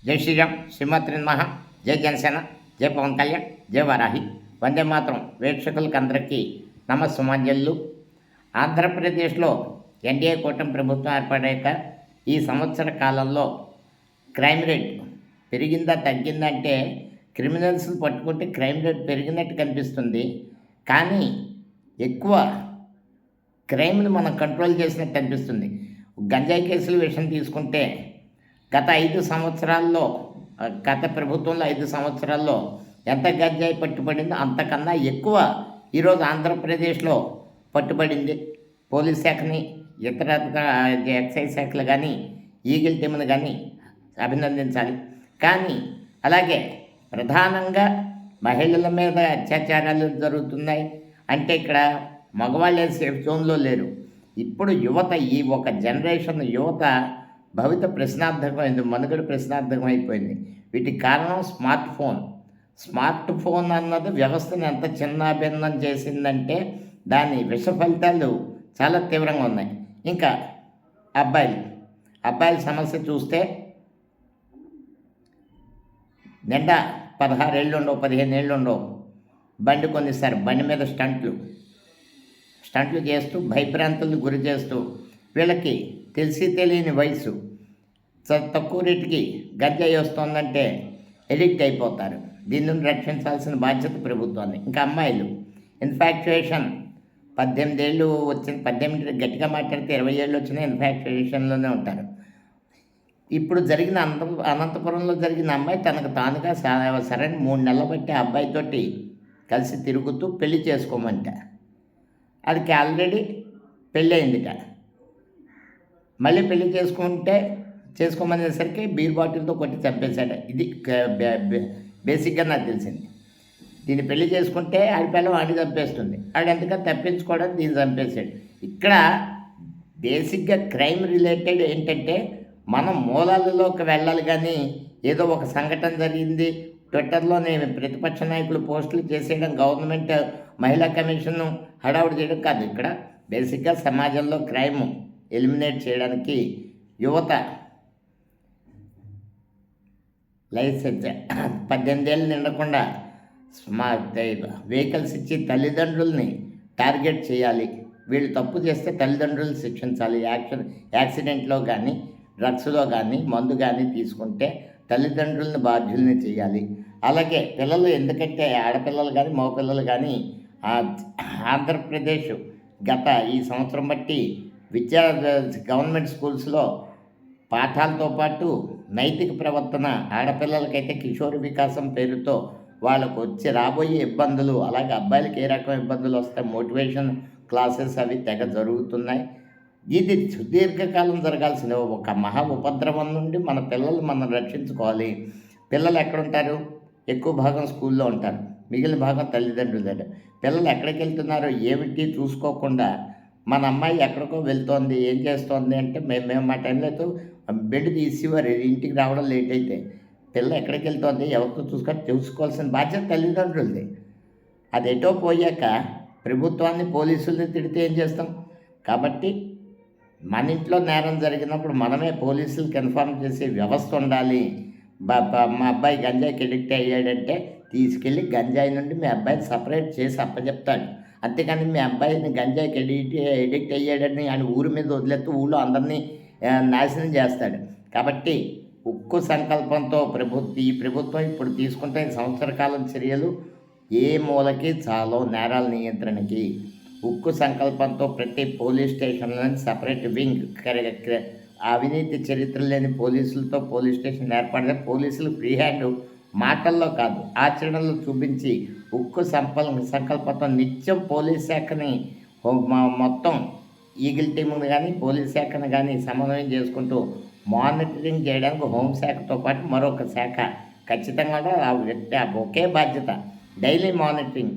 జై శ్రీరామ్, శ్రీమాత్రి నమః. జై జనసేన, జై పవన్ కళ్యాణ్, జై వారాహి. వందే మాత్రం వీక్షకులకు అందరికీ నమస్సుమాంజలు. ఆంధ్రప్రదేశ్లో ఎన్డీఏ కూటమి ప్రభుత్వం ఏర్పడాక ఈ సంవత్సర కాలంలో క్రైమ్ రేట్ పెరిగిందా తగ్గిందంటే క్రిమినల్స్ని పట్టుకుంటే క్రైమ్ రేట్ పెరిగినట్టు కనిపిస్తుంది. కానీ ఎక్కువ క్రైమ్ని మనం కంట్రోల్ చేసినట్టు అనిపిస్తుంది. గంజాయి కేసుల విషయం తీసుకుంటే గత 5 సంవత్సరాల్లో గత ప్రభుత్వంలో 5 సంవత్సరాల్లో ఎంత గంజాయి పట్టుబడిందో అంతకన్నా ఎక్కువ ఈరోజు ఆంధ్రప్రదేశ్లో పట్టుబడింది. పోలీస్ శాఖని, ఇతర ఎక్సైజ్ శాఖలు కానీ, ఈగిల్ టీమ్ని కానీ అభినందించాలి. కానీ అలాగే ప్రధానంగా మహిళల మీద అత్యాచారాలు జరుగుతున్నాయి అంటే ఇక్కడ మగవాళ్ళే సేఫ్ జోన్లో లేరు. ఇప్పుడు యువత, ఈ ఒక జనరేషన్ యువత భవిత ప్రశ్నార్థకమైంది, మనుగడ ప్రశ్నార్థకమైపోయింది. వీటికి కారణం స్మార్ట్ ఫోన్ అన్నది వ్యవస్థను ఎంత చిన్నాభిన్నం చేసిందంటే దాని విష ఫలితాలు చాలా తీవ్రంగా ఉన్నాయి. ఇంకా అబ్బాయిల సమస్య చూస్తే నిండా 16 ఏళ్ళు ఉండవు, 15 ఏళ్ళు ఉండవు, బండి కొనిస్తారు. బండి మీద స్టంట్లు చేస్తూ భయభ్రాంతులకు గురి చేస్తూ వీళ్ళకి తెలిసి తెలియని వయసు, తక్కువ రేటుకి గంజాయి వస్తుందంటే ఎడిక్ట్ అయిపోతారు. దీని నుండి రక్షించాల్సిన బాధ్యత ప్రభుత్వాన్ని. ఇంకా అమ్మాయిలు ఇన్ఫాక్చుయేషన్ 18 ఏళ్ళు వచ్చిన 18 గట్టిగా మాట్లాడితే 20 ఏళ్ళు వచ్చినా ఇన్ఫాక్చుయేషన్లోనే ఉంటారు. ఇప్పుడు జరిగిన అనంతపురంలో జరిగిన అమ్మాయి తనకు తానుగా సరైన 3 నెలలు బట్టి ఆ అబ్బాయితోటి కలిసి తిరుగుతూ పెళ్లి చేసుకోమంట. అదికి ఆల్రెడీ పెళ్ళి అయిందిట. మళ్ళీ పెళ్లి చేసుకోమనేసరికి బీర్ బాటిల్తో కొట్టి చంపేశాడు. ఇది బేసిక్గా నాకు తెలిసింది. దీన్ని పెళ్లి చేసుకుంటే ఆడి పిల్లలు ఆడి చంపేస్తుంది, ఆడు ఎంతగా తప్పించుకోవడానికి దీన్ని చంపేశాడు. ఇక్కడ బేసిక్గా క్రైమ్ రిలేటెడ్ ఏంటంటే మనం మూలాలలోకి వెళ్ళాలి. కానీ ఏదో ఒక సంఘటన జరిగింది, ట్విట్టర్లోనే ప్రతిపక్ష నాయకులు పోస్టులు చేసేయడం, గవర్నమెంట్ మహిళా కమిషన్ హడావుడి చేయడం కాదు. ఇక్కడ బేసిక్గా సమాజంలో క్రైమ్ ఎలిమినేట్ చేయడానికి యువత లైసెన్స్ 18 ఏళ్ళు నిండకుండా వెహికల్స్ ఇచ్చి తల్లిదండ్రుల్ని టార్గెట్ చేయాలి. వీళ్ళు తప్పు చేస్తే తల్లిదండ్రులు శిక్షించాలి. యాక్సిడెంట్లో కానీ, డ్రగ్స్లో కానీ, మందు కానీ తీసుకుంటే తల్లిదండ్రులను బాధ్యుల్ని చేయాలి. అలాగే పిల్లలు, ఎందుకంటే ఆడపిల్లలు కానీ మగపిల్లలు కానీ ఆంధ్రప్రదేశ్ గత ఈ సంవత్సరం బట్టి గవర్నమెంట్ స్కూల్స్లో పాఠాలతో పాటు నైతిక ప్రవర్తన, ఆడపిల్లలకైతే కిషోర వికాసం పేరుతో వాళ్ళకు వచ్చి రాబోయే ఇబ్బందులు, అలాగే అబ్బాయిలకి ఏ రకం ఇబ్బందులు వస్తాయి, మోటివేషన్ క్లాసెస్ అవి తెగ జరుగుతున్నాయి. ఇది సుదీర్ఘకాలం జరగాల్సిన ఒక మహా ఉపద్రవం నుండి మన పిల్లలు మనం రక్షించుకోవాలి. పిల్లలు ఎక్కడుంటారు? ఎక్కువ భాగం స్కూల్లో ఉంటారు, మిగిలిన భాగం తల్లిదండ్రుల దగ్గర. పిల్లలు ఎక్కడికి వెళ్తున్నారో ఏమిటి చూసుకోకుండా మన అమ్మాయి ఎక్కడికో వెళ్తోంది, ఏం చేస్తోంది అంటే మేము మా టైంలో అయితే బెడ్ తీసేవారు ఇంటికి రావడం లేట్ అయితే. పిల్ల ఎక్కడికి వెళ్తోంది, ఎవరితో చూసుకోవాల్సిన బాధ్యత తల్లిదండ్రులది. అది ఎటో పోయాక ప్రభుత్వాన్ని, పోలీసుల్ని తిడితే ఏం చేస్తాం? కాబట్టి మన ఇంట్లో నేరం జరిగినప్పుడు మనమే పోలీసులకు ఇన్ఫార్మ్ చేసే వ్యవస్థ ఉండాలి. మా అబ్బాయి గంజాయికి ఎడిక్ట్ అయ్యాడంటే తీసుకెళ్ళి గంజాయి నుండి మీ అబ్బాయిని సపరేట్ చేసి అప్పచెప్తాడు. అంతేకాని మీ అబ్బాయిని గంజాయికి ఎడిక్ట్ అయ్యాడని ఆయన ఊరి మీద వదిలేస్తూ ఊళ్ళో అందరినీ నాశనం చేస్తాడు. కాబట్టి ఉక్కు సంకల్పంతో ఈ ప్రభుత్వం ఇప్పుడు తీసుకుంటే సంవత్సర కాలం చర్యలు ఏ మూలకి చాలో నేరాల నియంత్రణకి. ఉక్కు సంకల్పంతో ప్రతి పోలీస్ స్టేషన్లోని సపరేట్ వింగ్, అవినీతి చరిత్ర లేని పోలీసులతో పోలీస్ స్టేషన్ ఏర్పడితే పోలీసులు ఫ్రీ హ్యాండ్ మాటల్లో కాదు ఆచరణలో చూపించి ఉక్కు సంకల్పంతో నిత్యం పోలీస్ శాఖని మొత్తం ఈగిల్ టీముని కానీ పోలీస్ శాఖను కానీ సమన్వయం చేసుకుంటూ మానిటరింగ్ చేయడానికి హోంశాఖతో పాటు మరొక శాఖ ఖచ్చితంగా ఒకే బాధ్యత, డైలీ మానిటరింగ్.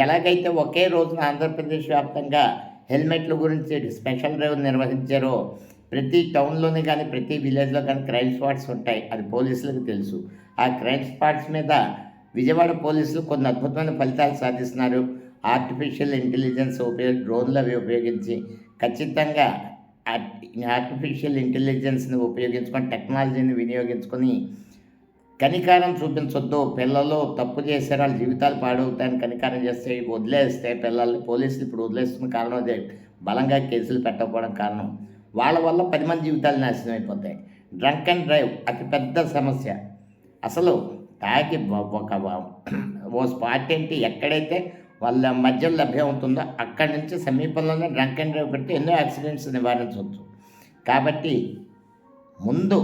ఎలాగైతే ఒకే రోజున ఆంధ్రప్రదేశ్ వ్యాప్తంగా హెల్మెట్ల గురించి స్పెషల్ డ్రైవ్ నిర్వహించారో, ప్రతి టౌన్లోనే కానీ ప్రతి విలేజ్లో కానీ క్రైమ్ స్పాట్స్ ఉంటాయి, అది పోలీసులకు తెలుసు. ఆ క్రైమ్ స్పాట్స్ మీద విజయవాడ పోలీసులు కొన్ని అద్భుతమైన ఫలితాలు సాధిస్తున్నారు. ఆర్టిఫిషియల్ ఇంటెలిజెన్స్ డ్రోన్లు అవి ఉపయోగించి ఖచ్చితంగా ఆర్టిఫిషియల్ ఇంటెలిజెన్స్ని ఉపయోగించుకొని, టెక్నాలజీని వినియోగించుకొని కనికారం చూపించొద్దు. పిల్లలు తప్పు చేశారు, వాళ్ళ జీవితాలు పాడవుతాయని కనికారం చేస్తే వదిలేస్తే పిల్లల్ని పోలీసులు ఇప్పుడు వదిలేస్తున్న కారణం అదే. బలంగా కేసులు పెట్టకపోవడం కారణం. వాళ్ళ వల్ల 10 మంది జీవితాలు నాశనం అయిపోతాయి. డ్రంక్ అండ్ డ్రైవ్ అతిపెద్ద సమస్య. అసలు తాగి ఓ స్పాట్ ఏంటి, ఎక్కడైతే వాళ్ళ మద్యం లభ్యం అవుతుందో అక్కడి నుంచి సమీపంలోనే డ్రంక్ అండ్ డ్రైవ్ పెడితే ఎన్నో యాక్సిడెంట్స్ నివారించవచ్చు. కాబట్టి ముందు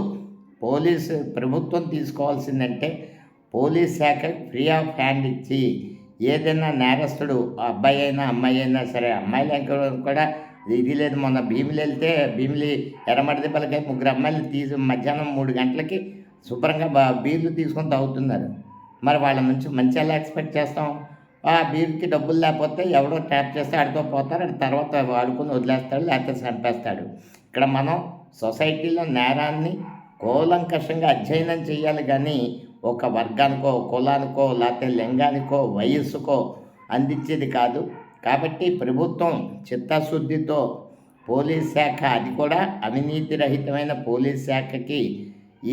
ప్రభుత్వం తీసుకోవాల్సిందంటే పోలీస్ శాఖ ఫ్రీ ఆఫ్ హ్యాండ్ ఇచ్చి ఏదైనా నేరస్తుడు అబ్బాయి అయినా అమ్మాయి అయినా సరే, అమ్మాయిలు కూడా ఇది లేదు. మొన్న భీమిలి వెళ్తే భీమిలి ఎర్రమడి దెబ్బలకి 3 అమ్మాయిలు మధ్యాహ్నం 3 గంటలకి శుభ్రంగా బీర్లు తీసుకొని తాగుతున్నారు. మరి వాళ్ళ నుంచి మంచి ఎలా ఎక్స్పెక్ట్ చేస్తాం? ఆ బీర్కి డబ్బులు లేకపోతే ఎవడో ట్యాప్ చేస్తే ఆడితో పోతారు, అది తర్వాత వాడుకొని వదిలేస్తాడు, లేకపోతే చంపేస్తాడు. ఇక్కడ మనం సొసైటీలో నేరాన్ని కూలంకషంగా అధ్యయనం చేయాలి, కానీ ఒక వర్గానికో, కులానికో, లేకపోతే లింగానికో, వయస్సుకో అందించేది కాదు. కాబట్టి ప్రభుత్వం చిత్తశుద్ధితో పోలీస్ శాఖ, అది కూడా అవినీతి రహితమైన పోలీస్ శాఖకి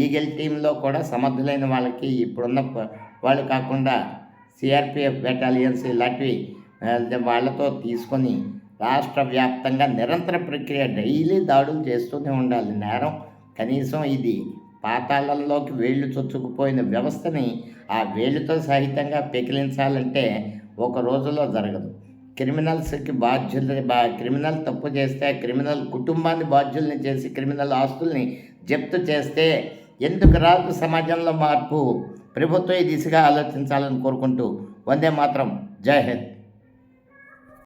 ఈగల్ టీంలో కూడా సమర్థులైన వాళ్ళకి, ఇప్పుడున్న వాళ్ళు కాకుండా సిఆర్పిఎఫ్ బెటాలియన్స్ ఇలాంటివి వాళ్ళతో తీసుకొని రాష్ట్ర వ్యాప్తంగా నిరంతర ప్రక్రియ డైలీ దాడులు చేస్తూనే ఉండాలి. నేరం కనీసం ఇది పాతాళంలోకి వేళ్ళు చొచ్చుకుపోయిన వ్యవస్థని ఆ వేళ్ళతో సహితంగా పెకిలించాలంటే ఒక రోజులో జరగదు. క్రిమినల్స్కి క్రిమినల్ తప్పు చేస్తే క్రిమినల్ కుటుంబాన్ని బాధ్యుల్ని చేసి క్రిమినల్ ఆస్తుల్ని జప్తు చేస్తే ఎందుకు రాదు సమాజంలో మార్పు? ప్రభుత్వం ఈ దిశగా ఆలోచించాలని కోరుకుంటూ వందే మాతరం. జై హింద్.